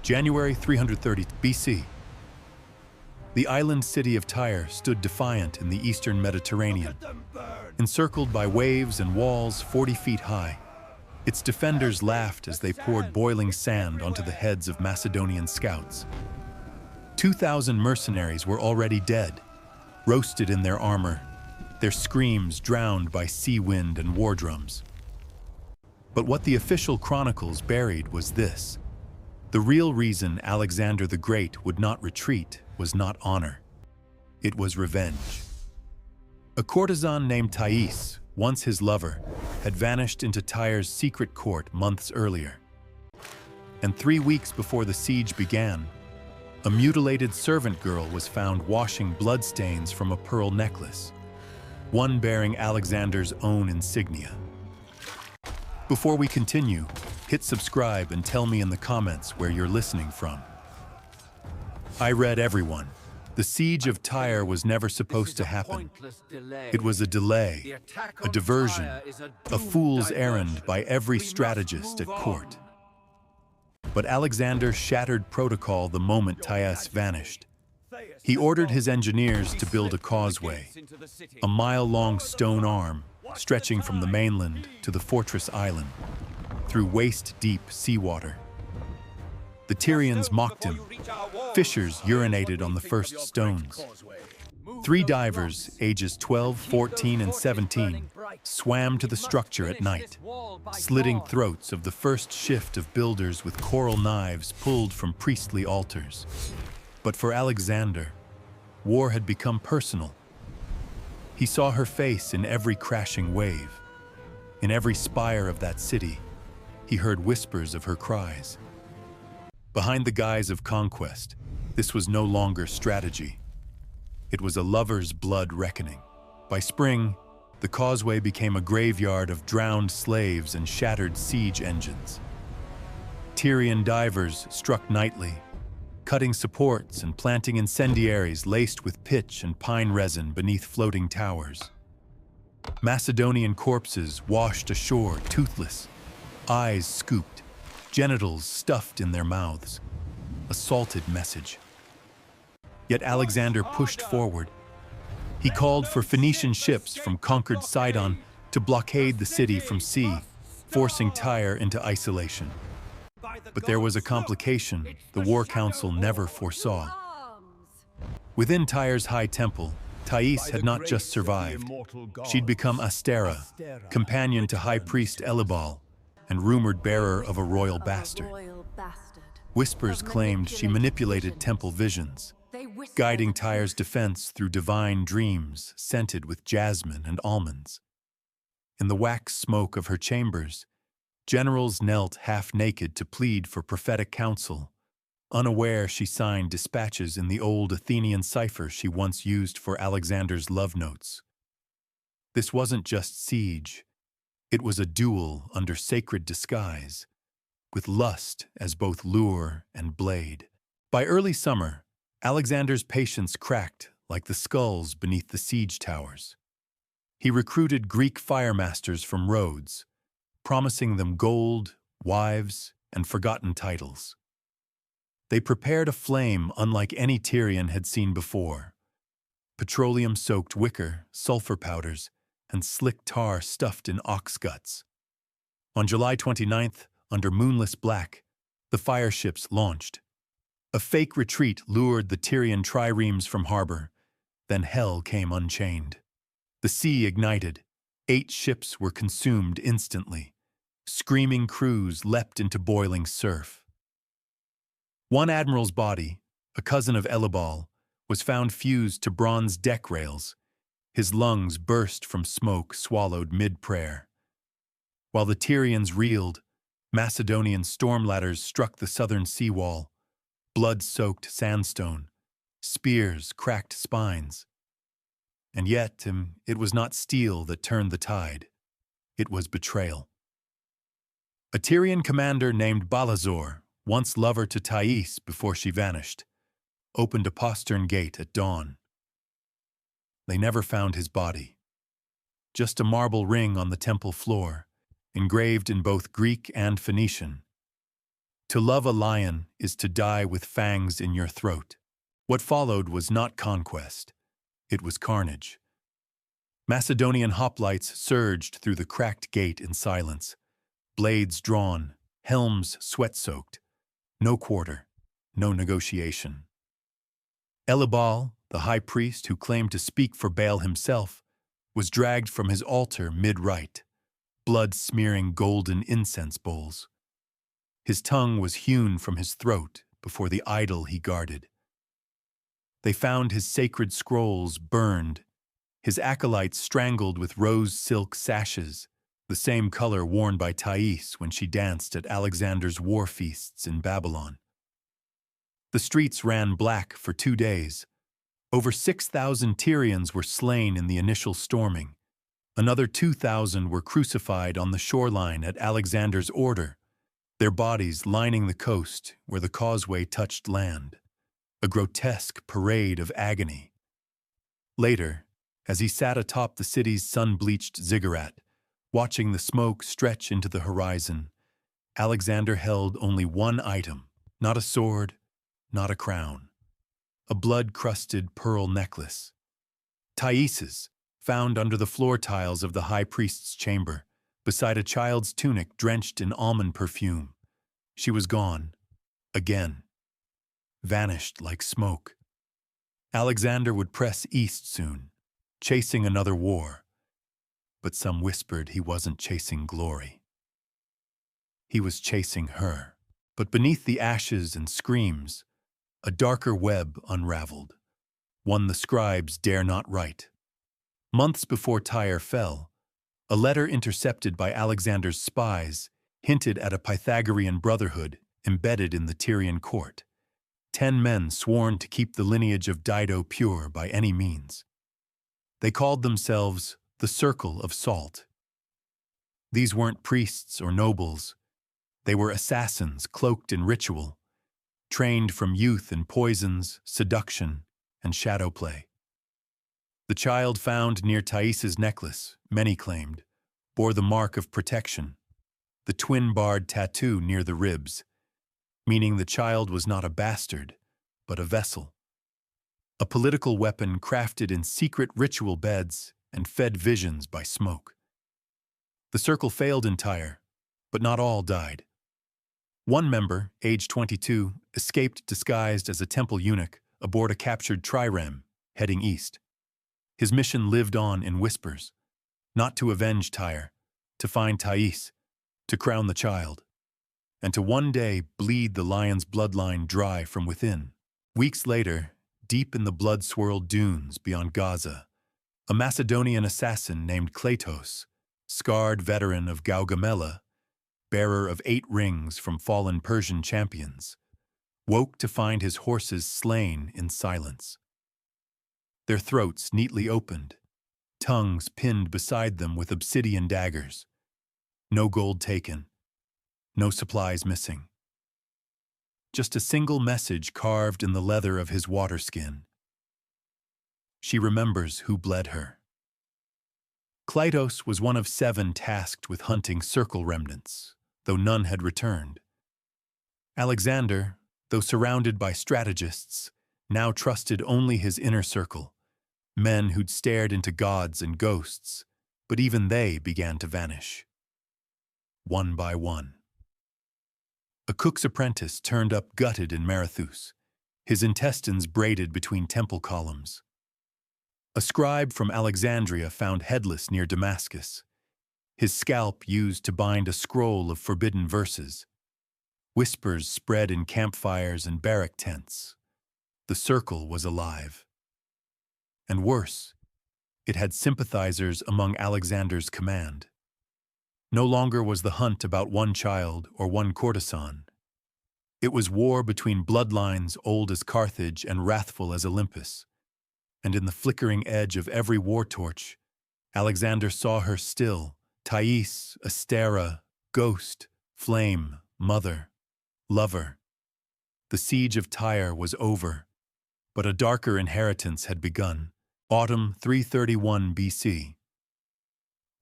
January 330 BC. The island city of Tyre stood defiant in the eastern Mediterranean. Encircled by waves and walls 40 feet high, its defenders laughed as they poured boiling sand onto the heads of Macedonian scouts. 2,000 mercenaries were already dead, roasted in their armor, their screams drowned by sea wind and war drums. But what the official chronicles buried was this: the real reason Alexander the Great would not retreat was not honor. It was revenge. A courtesan named Thais, once his lover, had vanished into Tyre's secret court months earlier. And 3 weeks before the siege began, a mutilated servant girl was found washing bloodstains from a pearl necklace, one bearing Alexander's own insignia. Before we continue, hit subscribe and tell me in the comments where you're listening from. I read everyone. The siege of Tyre was never supposed to happen. It was a delay, a diversion, a fool's errand by every strategist at court. But Alexander shattered protocol the moment Thais vanished. He ordered his engineers to build a causeway, a mile-long stone arm stretching from the mainland to the fortress island, through waist-deep seawater. The Tyrians mocked him. Fishers urinated on the first stones. 3 divers, ages 12, 14, and 17, swam to the structure at night, slitting throats of the first shift of builders with coral knives pulled from priestly altars. But for Alexander, war had become personal. He saw her face in every crashing wave. In every spire of that city, he heard whispers of her cries. Behind the guise of conquest, this was no longer strategy. It was a lover's blood reckoning. By spring, the causeway became a graveyard of drowned slaves and shattered siege engines. Tyrian divers struck nightly, cutting supports and planting incendiaries laced with pitch and pine resin beneath floating towers. Macedonian corpses washed ashore toothless, eyes scooped, genitals stuffed in their mouths. A salted message. Yet Alexander pushed forward. He called for Phoenician ships from conquered Sidon to blockade the city from sea, forcing Tyre into isolation. But there was a complication the war council never foresaw. Within Tyre's high temple, Thais had not just survived. She'd become Astéra, companion to high priest Elibal, and rumored bearer of a royal bastard. Whispers claimed she manipulated temple visions, guiding Tyre's defense through divine dreams scented with jasmine and almonds. In the wax smoke of her chambers, generals knelt half-naked to plead for prophetic counsel, unaware she signed dispatches in the old Athenian cipher she once used for Alexander's love notes. This wasn't just siege. It was a duel under sacred disguise, with lust as both lure and blade. By early summer, Alexander's patience cracked like the skulls beneath the siege towers. He recruited Greek firemasters from Rhodes, promising them gold, wives, and forgotten titles. They prepared a flame unlike any Tyrian had seen before. Petroleum-soaked wicker, sulfur powders, and slick tar stuffed in ox guts. On July 29th, under moonless black, the fire ships launched. A fake retreat lured the Tyrian triremes from harbor, then hell came unchained. The sea ignited. 8 ships were consumed instantly. Screaming crews leapt into boiling surf. One admiral's body, a cousin of Elibal, was found fused to bronze deck rails. His lungs burst from smoke swallowed mid-prayer. While the Tyrians reeled, Macedonian storm ladders struck the southern seawall, blood-soaked sandstone, spears cracked spines. And yet, it was not steel that turned the tide. It was betrayal. A Tyrian commander named Balazor, once lover to Thais before she vanished, opened a postern gate at dawn. They never found his body. Just a marble ring on the temple floor, engraved in both Greek and Phoenician. To love a lion is to die with fangs in your throat. What followed was not conquest. It was carnage. Macedonian hoplites surged through the cracked gate in silence, blades drawn, helms sweat-soaked. No quarter, no negotiation. Elibal, the high priest who claimed to speak for Baal himself, was dragged from his altar mid-rite, blood smearing golden incense bowls. His tongue was hewn from his throat before the idol he guarded. They found his sacred scrolls burned, his acolytes strangled with rose silk sashes, the same color worn by Thais when she danced at Alexander's war feasts in Babylon. The streets ran black for 2 days. Over 6,000 Tyrians were slain in the initial storming. Another 2,000 were crucified on the shoreline at Alexander's order, their bodies lining the coast where the causeway touched land, a grotesque parade of agony. Later, as he sat atop the city's sun-bleached ziggurat, watching the smoke stretch into the horizon, Alexander held only one item, not a sword, not a crown, a blood-crusted pearl necklace. Thais's, found under the floor tiles of the high priest's chamber, beside a child's tunic drenched in almond perfume. She was gone, again, vanished like smoke. Alexander would press east soon, chasing another war, but some whispered he wasn't chasing glory. He was chasing her, but beneath the ashes and screams, a darker web unraveled, one the scribes dare not write. Months before Tyre fell, a letter intercepted by Alexander's spies hinted at a Pythagorean brotherhood embedded in the Tyrian court, 10 men sworn to keep the lineage of Dido pure by any means. They called themselves the Circle of Salt. These weren't priests or nobles. They were assassins cloaked in ritual, trained from youth in poisons, seduction, and shadow play. The child found near Thais's necklace, many claimed, bore the mark of protection, the twin-barred tattoo near the ribs, meaning the child was not a bastard, but a vessel. A political weapon crafted in secret ritual beds and fed visions by smoke. The circle failed in Tyre, but not all died. One member, aged 22, escaped disguised as a temple eunuch aboard a captured trireme, heading east. His mission lived on in whispers, not to avenge Tyre, to find Thais, to crown the child, and to one day bleed the lion's bloodline dry from within. Weeks later, deep in the blood-swirled dunes beyond Gaza, a Macedonian assassin named Kletos, scarred veteran of Gaugamela, bearer of 8 rings from fallen Persian champions, woke to find his horses slain in silence. Their throats neatly opened, tongues pinned beside them with obsidian daggers. No gold taken, no supplies missing. Just a single message carved in the leather of his water skin. She remembers who bled her. Kletos was one of 7 tasked with hunting circle remnants, though none had returned. Alexander, though surrounded by strategists, now trusted only his inner circle, men who'd stared into gods and ghosts, but even they began to vanish. One by one. A cook's apprentice turned up gutted in Marathus, his intestines braided between temple columns. A scribe from Alexandria found headless near Damascus, his scalp used to bind a scroll of forbidden verses. Whispers spread in campfires and barrack tents. The circle was alive. And worse, it had sympathizers among Alexander's command. No longer was the hunt about one child or one courtesan. It was war between bloodlines old as Carthage and wrathful as Olympus. And in the flickering edge of every war torch, Alexander saw her still, Thais, Astéra, ghost, flame, mother, lover. The siege of Tyre was over, but a darker inheritance had begun. Autumn 331 BC.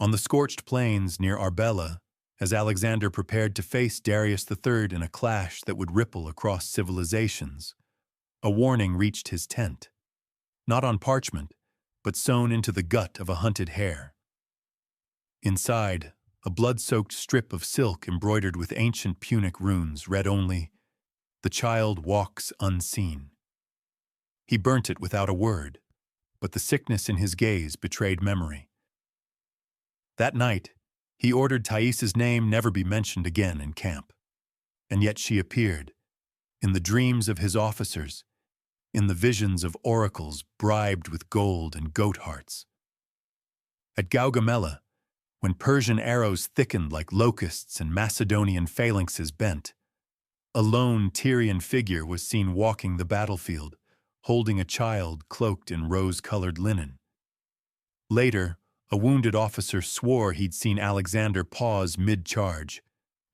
On the scorched plains near Arbela, as Alexander prepared to face Darius III in a clash that would ripple across civilizations, a warning reached his tent, not on parchment, but sewn into the gut of a hunted hare. Inside, a blood-soaked strip of silk embroidered with ancient Punic runes read only, "The child walks unseen." He burnt it without a word, but the sickness in his gaze betrayed memory. That night, he ordered Thais's name never be mentioned again in camp. And yet she appeared, in the dreams of his officers, in the visions of oracles bribed with gold and goat hearts. At Gaugamela, when Persian arrows thickened like locusts and Macedonian phalanxes bent, a lone Tyrian figure was seen walking the battlefield, holding a child cloaked in rose-colored linen. Later, a wounded officer swore he'd seen Alexander pause mid-charge,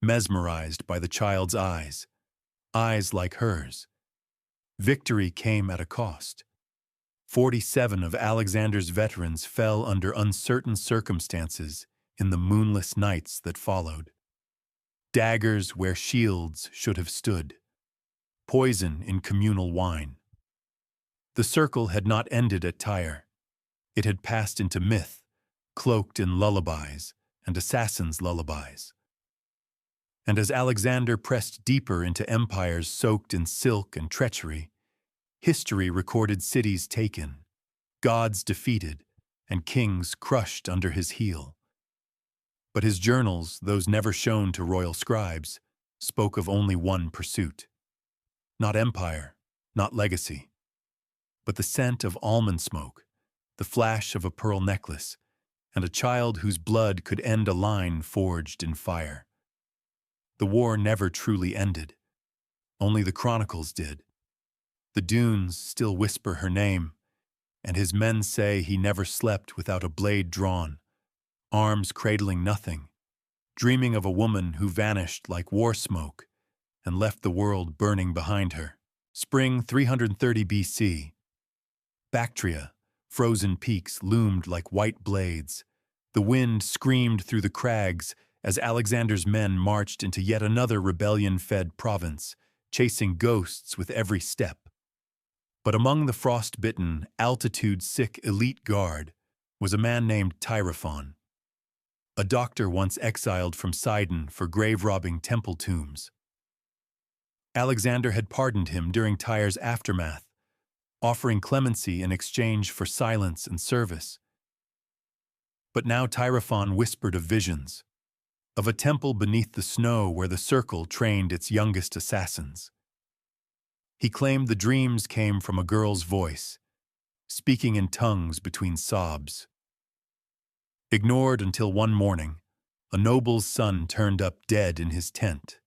mesmerized by the child's eyes like hers. Victory came at a cost. 47 of Alexander's veterans fell under uncertain circumstances in the moonless nights that followed. Daggers where shields should have stood. Poison in communal wine. The circle had not ended at Tyre. It had passed into myth, cloaked in lullabies and assassins' lullabies. And as Alexander pressed deeper into empires soaked in silk and treachery, history recorded cities taken, gods defeated, and kings crushed under his heel. But his journals, those never shown to royal scribes, spoke of only one pursuit. Not empire, not legacy, but the scent of almond smoke, the flash of a pearl necklace, and a child whose blood could end a line forged in fire. The war never truly ended. Only the chronicles did. The dunes still whisper her name, and his men say he never slept without a blade drawn, arms cradling nothing, dreaming of a woman who vanished like war smoke and left the world burning behind her. Spring 330 BC. Bactria, frozen peaks loomed like white blades. The wind screamed through the crags as Alexander's men marched into yet another rebellion-fed province, chasing ghosts with every step. But among the frost-bitten, altitude-sick elite guard was a man named Tyre, a doctor once exiled from Sidon for grave-robbing temple tombs. Alexander had pardoned him during Tyre's aftermath, offering clemency in exchange for silence and service. But now Tyre whispered of visions, of a temple beneath the snow where the circle trained its youngest assassins. He claimed the dreams came from a girl's voice, speaking in tongues between sobs. Ignored until one morning, a noble's son turned up dead in his tent,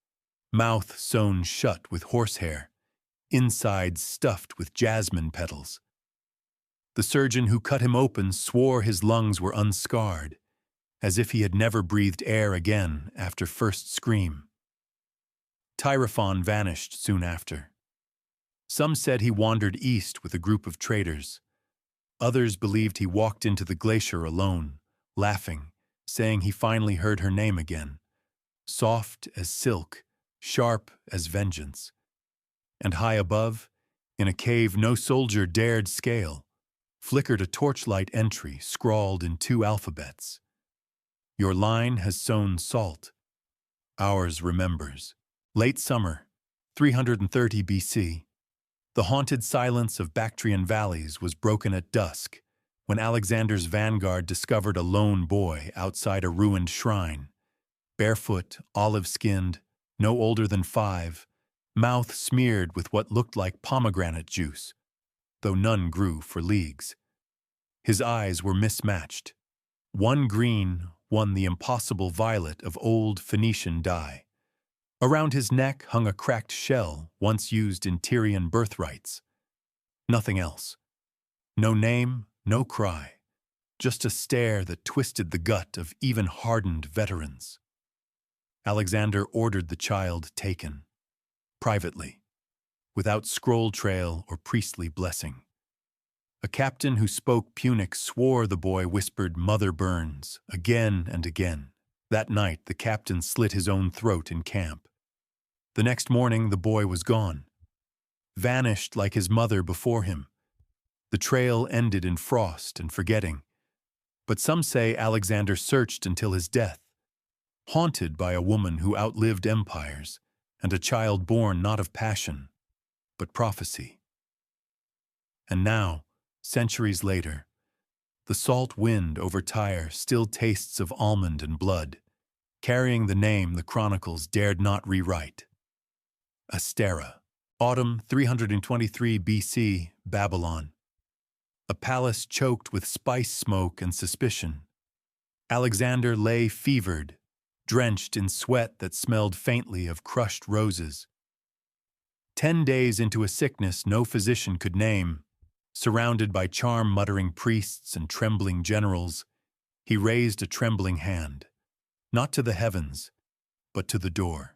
mouth sewn shut with horsehair, insides stuffed with jasmine petals. The surgeon who cut him open swore his lungs were unscarred, as if he had never breathed air again after first scream. Tyre vanished soon after. Some said he wandered east with a group of traders. Others believed he walked into the glacier alone, laughing, saying he finally heard her name again, soft as silk, sharp as vengeance. And high above, in a cave no soldier dared scale, flickered a torchlight entry scrawled in 2 alphabets. Your line has sown salt. Ours remembers. Late summer, 330 BC. The haunted silence of Bactrian valleys was broken at dusk when Alexander's vanguard discovered a lone boy outside a ruined shrine, barefoot, olive-skinned, no older than 5, mouth smeared with what looked like pomegranate juice, though none grew for leagues. His eyes were mismatched. One green, one the impossible violet of old Phoenician dye. Around his neck hung a cracked shell once used in Tyrian birthrights. Nothing else. No name, no cry. Just a stare that twisted the gut of even hardened veterans. Alexander ordered the child taken, privately, without scroll trail or priestly blessing. A captain who spoke Punic swore the boy whispered "Mother burns" again and again. That night, the captain slit his own throat in camp. The next morning, the boy was gone, vanished like his mother before him. The trail ended in frost and forgetting. But some say Alexander searched until his death, haunted by a woman who outlived empires and a child born not of passion, but prophecy. And now, centuries later, the salt wind over Tyre still tastes of almond and blood, carrying the name the chronicles dared not rewrite. Astéra, autumn 323 BC, Babylon. A palace choked with spice smoke and suspicion. Alexander lay fevered, drenched in sweat that smelled faintly of crushed roses. 10 days into a sickness no physician could name, surrounded by charm-muttering priests and trembling generals, he raised a trembling hand, not to the heavens, but to the door.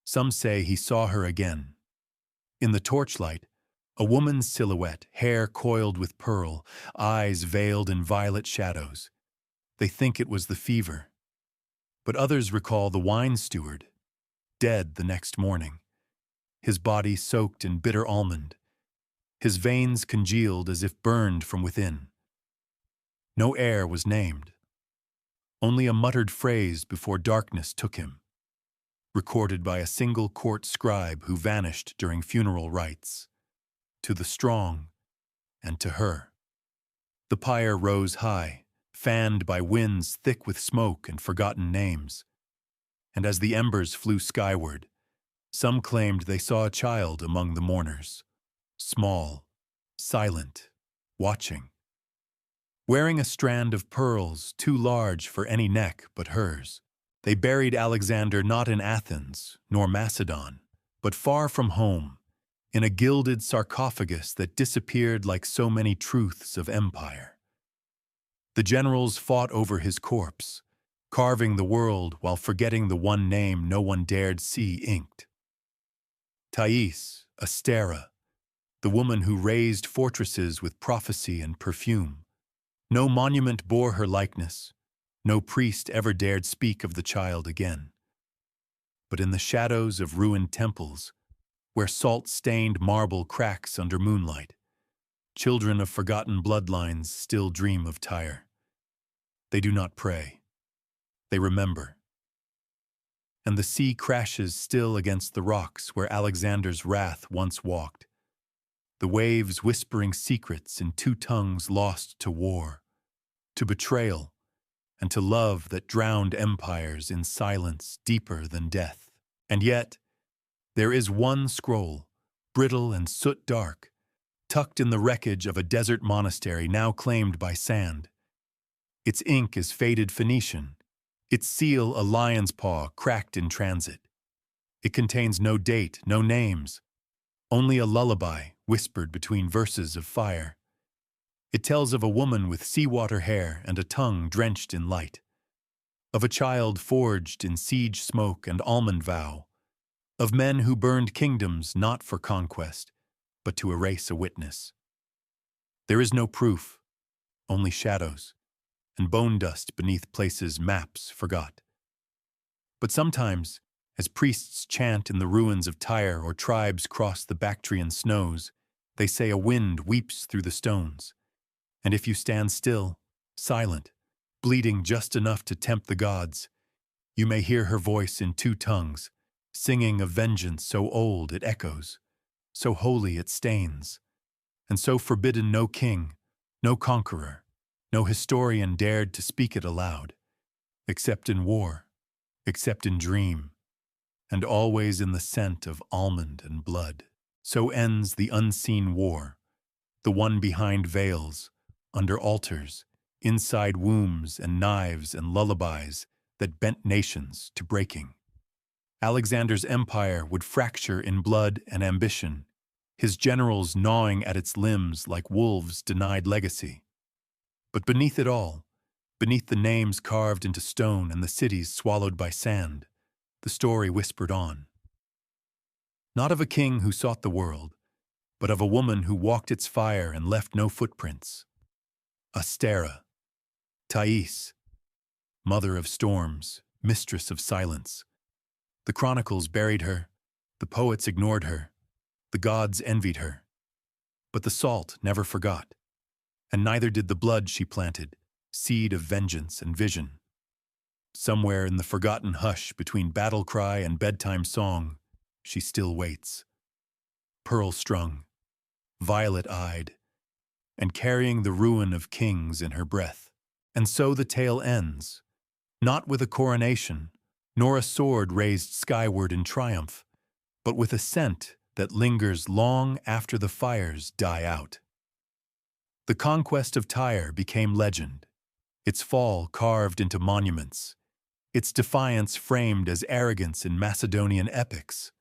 Some say he saw her again. In the torchlight, a woman's silhouette, hair coiled with pearl, eyes veiled in violet shadows. They think it was the fever. But others recall the wine steward, dead the next morning, his body soaked in bitter almond, his veins congealed as if burned from within. No heir was named, only a muttered phrase before darkness took him, recorded by a single court scribe who vanished during funeral rites. To the strong, and to her. The pyre rose high, fanned by winds thick with smoke and forgotten names. And as the embers flew skyward, some claimed they saw a child among the mourners, small, silent, watching. Wearing a strand of pearls too large for any neck but hers, they buried Alexander not in Athens nor Macedon, but far from home, in a gilded sarcophagus that disappeared like so many truths of empire. The generals fought over his corpse, carving the world while forgetting the one name no one dared see inked. Thais, Astéra, the woman who razed fortresses with prophecy and perfume. No monument bore her likeness, no priest ever dared speak of the child again. But in the shadows of ruined temples, where salt-stained marble cracks under moonlight, children of forgotten bloodlines still dream of Tyre. They do not pray. They remember. And the sea crashes still against the rocks where Alexander's wrath once walked, the waves whispering secrets in two tongues lost to war, to betrayal, and to love that drowned empires in silence deeper than death. And yet, there is one scroll, brittle and soot-dark, tucked in the wreckage of a desert monastery now claimed by sand. Its ink is faded Phoenician, its seal a lion's paw cracked in transit. It contains no date, no names, only a lullaby whispered between verses of fire. It tells of a woman with seawater hair and a tongue drenched in light, of a child forged in siege smoke and almond vow, of men who burned kingdoms not for conquest, but to erase a witness. There is no proof, only shadows, and bone dust beneath places maps forgot. But sometimes, as priests chant in the ruins of Tyre or tribes cross the Bactrian snows, they say a wind weeps through the stones. And if you stand still, silent, bleeding just enough to tempt the gods, you may hear her voice in two tongues, singing of vengeance so old it echoes, so holy it stains, and so forbidden no king, no conqueror, no historian dared to speak it aloud, except in war, except in dream, and always in the scent of almond and blood. So ends the unseen war, the one behind veils, under altars, inside wombs and knives and lullabies that bent nations to breaking. Alexander's empire would fracture in blood and ambition, his generals gnawing at its limbs like wolves denied legacy. But beneath it all, beneath the names carved into stone and the cities swallowed by sand, the story whispered on. Not of a king who sought the world, but of a woman who walked its fire and left no footprints. Astéra, Thais, mother of storms, mistress of silence. The chronicles buried her, the poets ignored her, the gods envied her. But the salt never forgot, and neither did the blood she planted, seed of vengeance and vision. Somewhere in the forgotten hush between battle cry and bedtime song, she still waits. Pearl-strung, violet-eyed, and carrying the ruin of kings in her breath. And so the tale ends, not with a coronation, nor a sword raised skyward in triumph, but with a scent that lingers long after the fires die out. The conquest of Tyre became legend, its fall carved into monuments, its defiance framed as arrogance in Macedonian epics.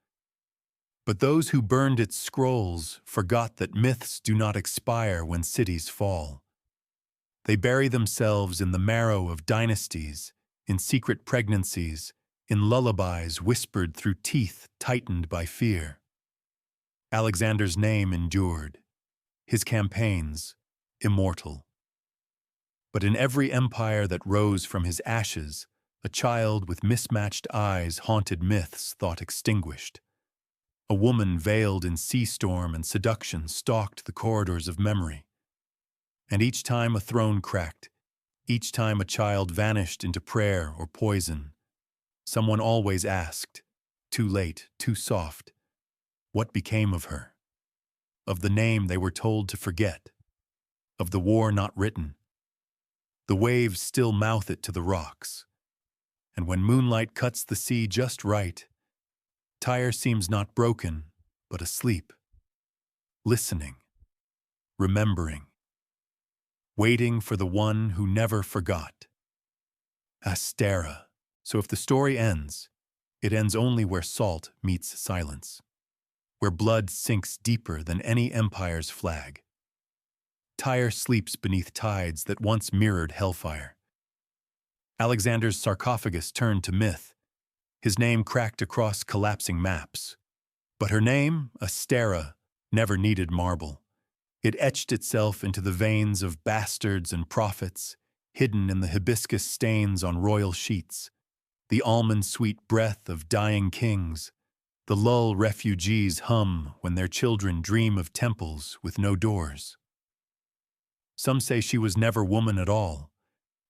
But those who burned its scrolls forgot that myths do not expire when cities fall. They bury themselves in the marrow of dynasties, in secret pregnancies, in lullabies whispered through teeth tightened by fear. Alexander's name endured, his campaigns immortal. But in every empire that rose from his ashes, a child with mismatched eyes haunted myths thought extinguished. A woman veiled in sea storm and seduction stalked the corridors of memory. And each time a throne cracked, each time a child vanished into prayer or poison, someone always asked, too late, too soft, what became of her? Of the name they were told to forget? Of the war not written? The waves still mouth it to the rocks. And when moonlight cuts the sea just right, Tyre seems not broken, but asleep, listening, remembering, waiting for the one who never forgot. Astéra. So if the story ends, it ends only where salt meets silence, where blood sinks deeper than any empire's flag. Tyre sleeps beneath tides that once mirrored hellfire. Alexander's sarcophagus turned to myth, his name cracked across collapsing maps. But her name, Astéra, never needed marble. It etched itself into the veins of bastards and prophets, hidden in the hibiscus stains on royal sheets, the almond-sweet breath of dying kings, the lull refugees hum when their children dream of temples with no doors. Some say she was never woman at all,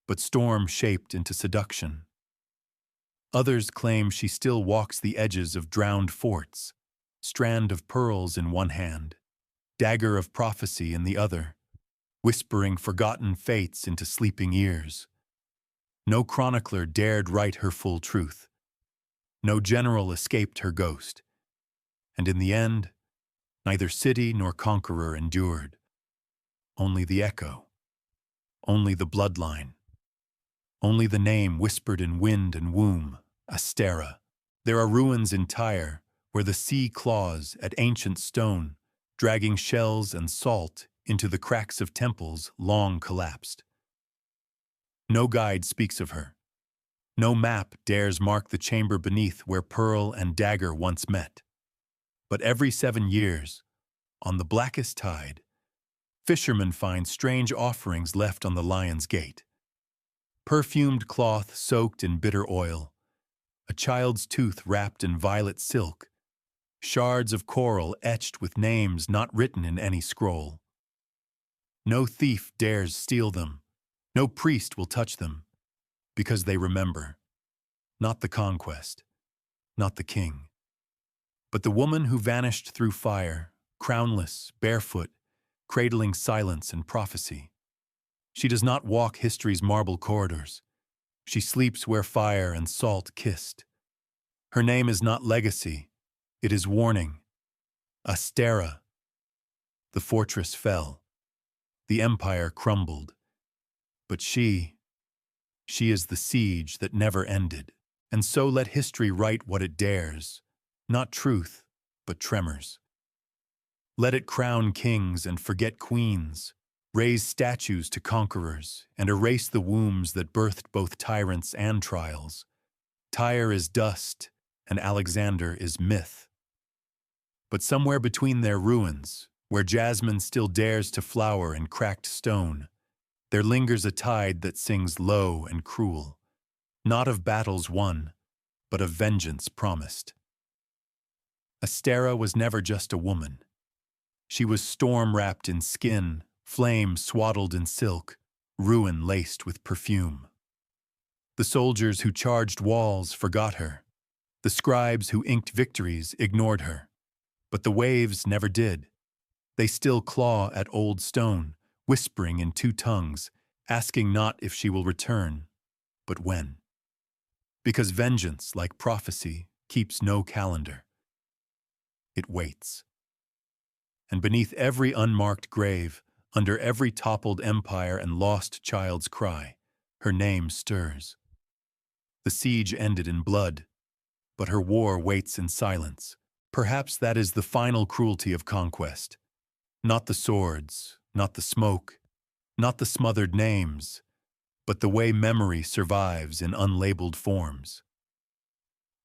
but storm shaped into seduction. Others claim she still walks the edges of drowned forts, strand of pearls in one hand, dagger of prophecy in the other, whispering forgotten fates into sleeping ears. No chronicler dared write her full truth. No general escaped her ghost. And in the end, neither city nor conqueror endured. Only the echo, only the bloodline, only the name whispered in wind and womb, Astéra. There are ruins in Tyre where the sea claws at ancient stone, dragging shells and salt into the cracks of temples long collapsed. No guide speaks of her. No map dares mark the chamber beneath where pearl and dagger once met. But every 7 years, on the blackest tide, fishermen find strange offerings left on the lion's gate. Perfumed cloth soaked in bitter oil, a child's tooth wrapped in violet silk, shards of coral etched with names not written in any scroll. No thief dares steal them, no priest will touch them, because they remember, not the conquest, not the king, but the woman who vanished through fire, crownless, barefoot, cradling silence and prophecy. She does not walk history's marble corridors. She sleeps where fire and salt kissed. Her name is not legacy, it is warning. Astéra. The fortress fell. The empire crumbled. But she is the siege that never ended. And so let history write what it dares, not truth, but tremors. Let it crown kings and forget queens, raise statues to conquerors, and erase the wombs that birthed both tyrants and trials. Tyre is dust, and Alexander is myth. But somewhere between their ruins, where jasmine still dares to flower in cracked stone, there lingers a tide that sings low and cruel. not of battles won, but of vengeance promised. Astéra was never just a woman. She was storm-wrapped in skin, flame swaddled in silk, ruin laced with perfume. The soldiers who charged walls forgot her. The scribes who inked victories ignored her. But the waves never did. They still claw at old stone, whispering in two tongues, asking not if she will return, but when. Because vengeance, like prophecy, keeps no calendar. It waits. And beneath every unmarked grave, under every toppled empire and lost child's cry, her name stirs. The siege ended in blood, but her war waits in silence. Perhaps that is the final cruelty of conquest. Not the swords, not the smoke, not the smothered names, but the way memory survives in unlabeled forms.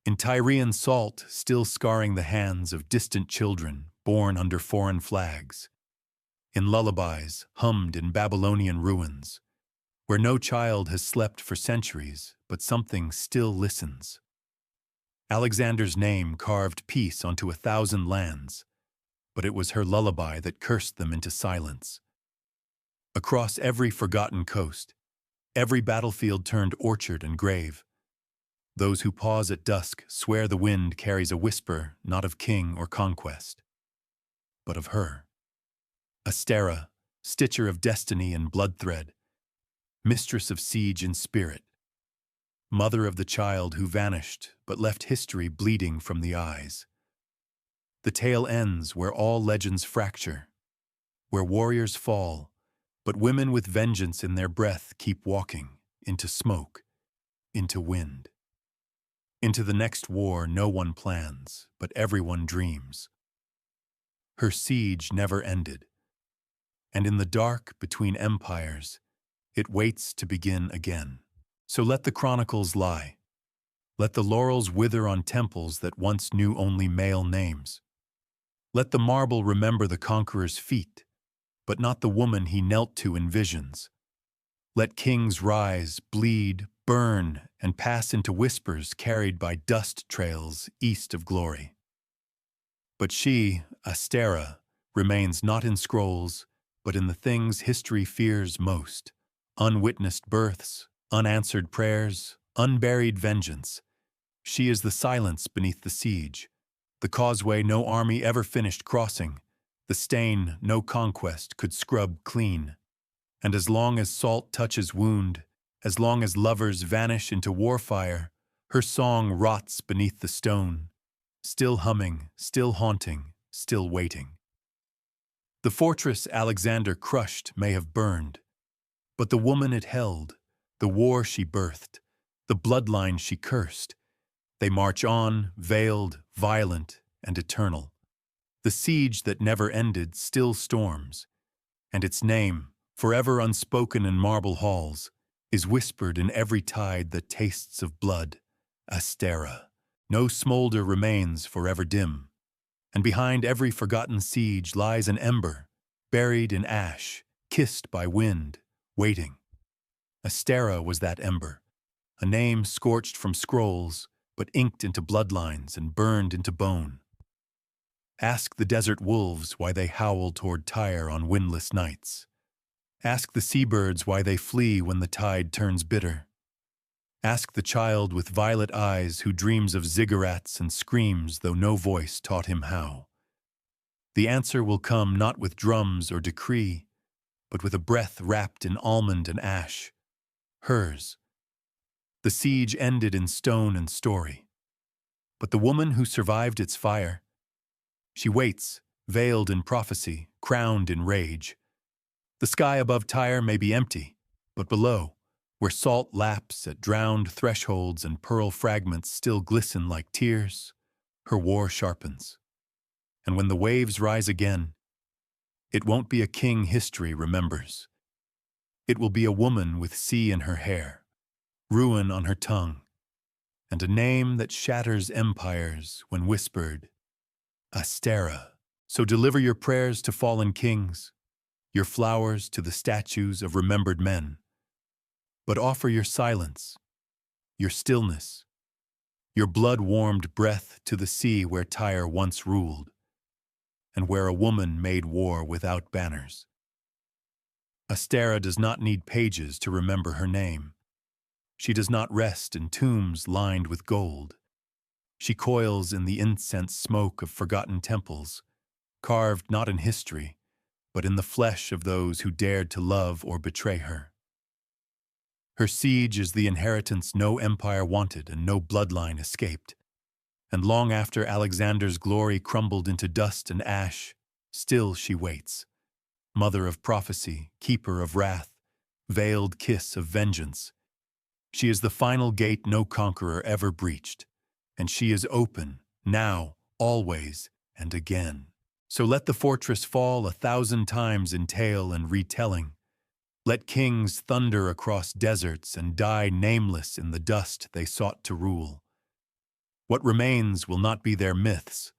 In Tyrian salt still scarring the hands of distant children born under foreign flags. In lullabies hummed in Babylonian ruins, where no child has slept for centuries, but something still listens. Alexander's name carved peace onto 1,000 lands, but it was her lullaby that cursed them into silence. Across every forgotten coast, every battlefield turned orchard and grave. Those who pause at dusk swear the wind carries a whisper not of king or conquest, but of her. Astéra, stitcher of destiny and blood thread, mistress of siege in spirit, mother of the child who vanished but left history bleeding from the eyes. The tale ends where all legends fracture, where warriors fall, but women with vengeance in their breath keep walking into smoke, into wind. Into the next war no one plans, but everyone dreams. Her siege never ended, and in the dark between empires, it waits to begin again. So let the chronicles lie. Let the laurels wither on temples that once knew only male names. Let the marble remember the conqueror's feet, but not the woman he knelt to in visions. Let kings rise, bleed, burn, and pass into whispers carried by dust trails east of glory. But she, Astéra, remains not in scrolls, but in the things history fears most: unwitnessed births, unanswered prayers, unburied vengeance. She is the silence beneath the siege, the causeway no army ever finished crossing, the stain no conquest could scrub clean. And as long as salt touches wound, as long as lovers vanish into warfire, her song rots beneath the stone, still humming, still haunting, still waiting. The fortress Alexander crushed may have burned, but the woman it held, the war she birthed, the bloodline she cursed, they march on, veiled, violent, and eternal. The siege that never ended still storms, and its name, forever unspoken in marble halls, is whispered in every tide that tastes of blood. Astéra. No smolder remains forever dim, and behind every forgotten siege lies an ember, buried in ash, kissed by wind, waiting. Astéra was that ember, a name scorched from scrolls, but inked into bloodlines and burned into bone. Ask the desert wolves why they howl toward Tyre on windless nights. Ask the seabirds why they flee when the tide turns bitter. Ask the child with violet eyes who dreams of ziggurats and screams though no voice taught him how. The answer will come not with drums or decree, but with a breath wrapped in almond and ash. Hers. The siege ended in stone and story. But the woman who survived its fire, she waits, veiled in prophecy, crowned in rage. The sky above Tyre may be empty, but below, where salt laps at drowned thresholds and pearl fragments still glisten like tears, her war sharpens. And when the waves rise again, it won't be a king history remembers. It will be a woman with sea in her hair, ruin on her tongue, and a name that shatters empires when whispered, Astéra. So deliver your prayers to fallen kings, your flowers to the statues of remembered men, but offer your silence, your stillness, your blood-warmed breath to the sea where Tyre once ruled, and where a woman made war without banners. Astéra does not need pages to remember her name. She does not rest in tombs lined with gold. She coils in the incense smoke of forgotten temples, carved not in history, but in the flesh of those who dared to love or betray her. Her siege is the inheritance no empire wanted and no bloodline escaped. And long after Alexander's glory crumbled into dust and ash, still she waits. Mother of prophecy, keeper of wrath, veiled kiss of vengeance. She is the final gate no conqueror ever breached, and she is open, now, always, and again. So let the fortress fall 1,000 times in tale and retelling. Let kings thunder across deserts and die nameless in the dust they sought to rule. What remains will not be their myths,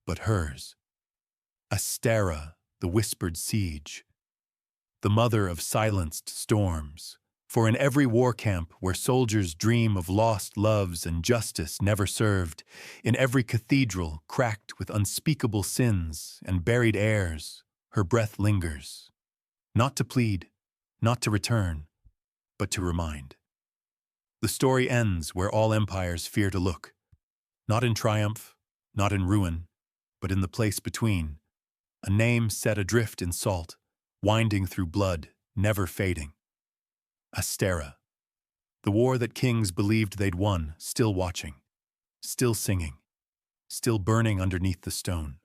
but hers. Astéra, the whispered siege, the mother of silenced storms. For in every war camp where soldiers dream of lost loves and justice never served, in every cathedral cracked with unspeakable sins and buried heirs, her breath lingers, not to plead, not to return, but to remind. The story ends where all empires fear to look, not in triumph, not in ruin, but in the place between, a name set adrift in salt, winding through blood, never fading. Astéra, the war that kings believed they'd won, still watching, still singing, still burning underneath the stone.